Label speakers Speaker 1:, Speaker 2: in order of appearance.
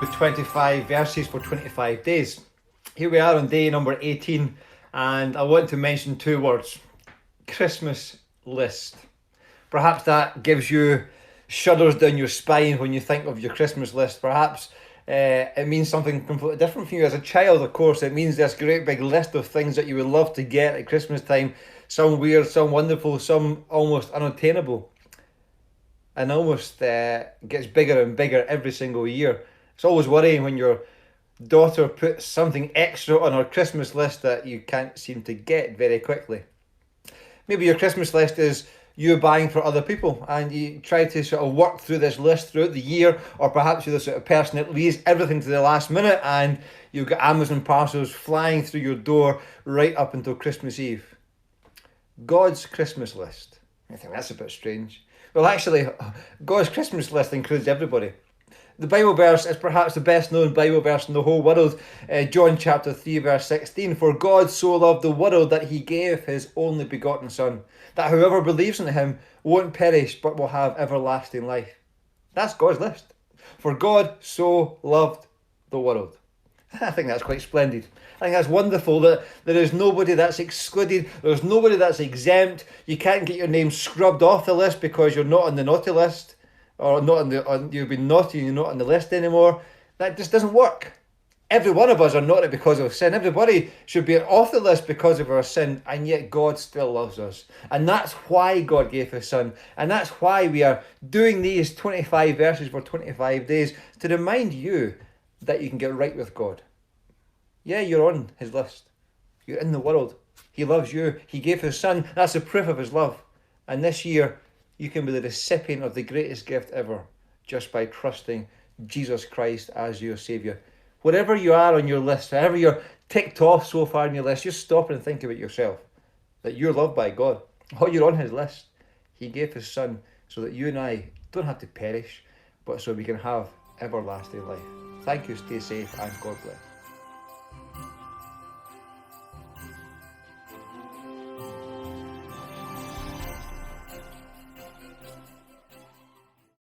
Speaker 1: 25 verses for 25 days. Here we are on day number 18, and I want to mention two words: Christmas list. Perhaps that gives you shudders down your spine when you think of your Christmas list. Perhaps it means something completely different for you. As a child, of course, it means this great big list of things that you would love to get at Christmas time. Some weird, some wonderful, some almost unattainable. And almost gets bigger and bigger every single year. It's always worrying when your daughter puts something extra on her Christmas list that you can't seem to get very quickly. Maybe your Christmas list is you buying for other people, and you try to sort of work through this list throughout the year, or perhaps you're the sort of person that leaves everything to the last minute and you've got Amazon parcels flying through your door right up until Christmas Eve. God's Christmas list. I think that's a bit strange. Well, actually, God's Christmas list includes everybody. The Bible verse is perhaps the best known Bible verse in the whole world. John chapter 3 verse 16. For God so loved the world that he gave his only begotten Son, that whoever believes in him won't perish but will have everlasting life. That's God's list. For God so loved the world. I think that's quite splendid. I think that's wonderful that there is nobody that's excluded. There's nobody that's exempt. You can't get your name scrubbed off the list because you're not on the naughty list, or not you've been naughty and you're not on the list anymore. That just doesn't work. Every one of us are naughty because of sin. Everybody should be off the list because of our sin, and yet God still loves us. And that's why God gave his Son. And that's why we are doing these 25 verses for 25 days, to remind you that you can get right with God. Yeah, you're on his list. You're in the world. He loves you. He gave his Son. That's a proof of his love. And this year, you can be the recipient of the greatest gift ever, just by trusting Jesus Christ as your Saviour. Whatever you are on your list, however you're ticked off so far on your list, just stop and think about yourself. That you're loved by God. Oh, you're on his list. He gave his Son so that you and I don't have to perish, but so we can have everlasting life. Thank you, stay safe, and God bless.